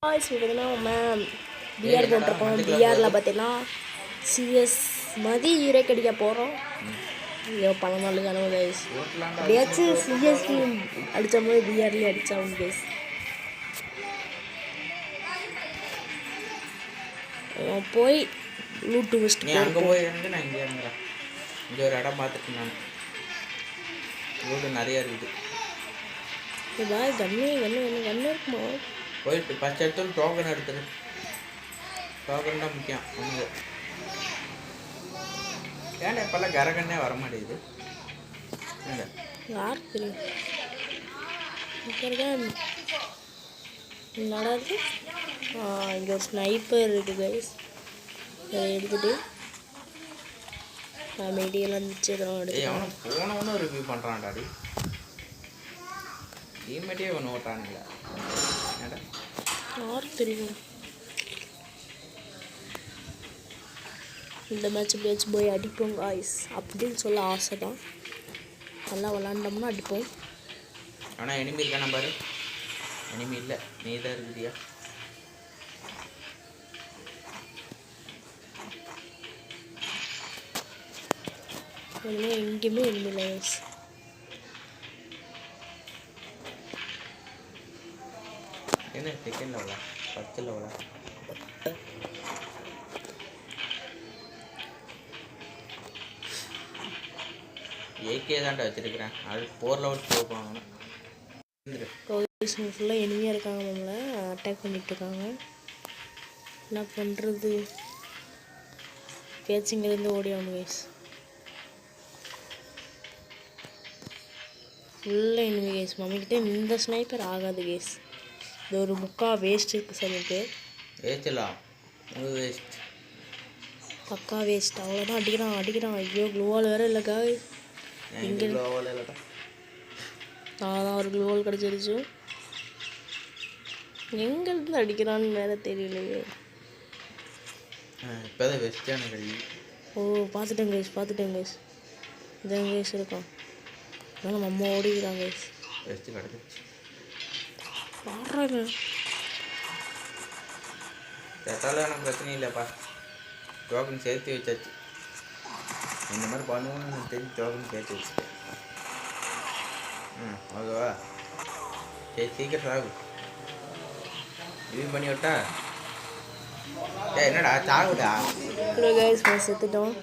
பார்த்தீங்கன்னா ma'am PR போட்டிருக்கோம். பிஆரில் பார்த்தீங்கன்னா சிஎஸ் மதி இறக்கடிக்க போகிறோம். ஐயோ 14 கனவு கைஸ். எப்படியாச்சும் சிஎஸ்பி அடித்த போது பிஆர்லேயே அடித்தாவும் கைஸ். போய் லூட்டு வச்சுட்டு நீ அங்கே போய் இருந்து நான் இங்கே இருந்துறேன். இங்கே ஒரு இடம் பார்த்துட்டு நான் லூட்டு நிறைய இருக்குது. பாய் கண்ணு இருக்குமா? போயிட்டு ஃபஸ்ட் எடுத்து டோக்கன் எடுத்துரு. டோக்கன் தான் முக்கியம். ஒன்று ஏன்னா இப்போல்லாம் கரகன்னே வர மாட்டேங்குது. யார் தெரியும் நடாது. இங்கே ஒரு ஸ்னைப்பர் இருக்குது கைஸ். அதை எடுத்துகிட்டு மீடியெல்லாம் இருந்துச்சு இதெல்லாம் எடுத்து அவனும் போனவனும் ரிவ்யூ பண்ணுறான் டாடி. டீம்மேட்டே ஒன்று ஓட்டானுங்களா யார் தெரியும். இந்த மேட்ச் எப்படியாச்சும் போய் அடிப்போம் காய்ஸ் அப்படின்னு சொல்ல ஆசை தான். நல்லா விளாண்டோம்னா அடிப்போம். ஆனால் எனிமி இருக்கா பாரு. எனிமி இல்லை, நீ தான் இருக்குதியா. இனிமேல் எங்கேயுமே எனிமி இல்லை காய்ஸ். என்ன செகண்ட் லெவலா 10 லெவலா? ஏகே தான்டா வச்சிருக்கிறேன். அது 4 லெவல் ப்ரோ பண்ணணும். ஃபுல்லாக எனிமையாக இருக்காங்க. நம்மளை அட்டாக் பண்ணிகிட்டு இருக்காங்க. என்ன பண்ணுறது? பேச்சுங்கிலேருந்து ஓடி ஆகணும் கைஸ். ஃபுல்லாக எனிமி கைஸ். மம்மிக்கிட்டே இந்த ஸ்னைப்பர் ஆகாது கைஸ். இது ஒரு வேஸ்ட் இருக்குது சார். எனக்கு வேஸ்ட்லாம் வேஸ்ட் பக்கா வேஸ்ட். அவ்வளோதான். அடிக்கிறான். ஐயோ க்ளோவால் வேறு இல்லைக்கா. இங்கே அதான் ஒரு க்ளோவால் கிடச்சிருச்சு. எங்கேருந்து அடிக்கிறான்னு வேறு தெரியலையே. இப்போதான் வெஸ்டான கல்வி. ஓ பார்த்துட்டேன் கைஸ். இதான் கைஸ் இருக்கான். அதனால் நம்ம அம்மா ஓடிக்கிறாங்க கைஸ். வெஸ்ட்டு கிடச்சிருச்சு. பாடுறாங்க செத்தாலும் எனக்கு பிரச்சனை இல்லைப்பா. டோக்கன் சேர்த்து வச்சாச்சு. இந்த மாதிரி பண்ணுவோன்னு எனக்கு தெரிஞ்சு டோக்கன் சேர்த்து வச்சுட்டேன். ஓகேவா? சரி சீக்கிரம் ஆகும். ரிவ்யூ பண்ணி விட்டா. என்னடா சாகுடா. Hello guys, செத்துட்டோம்.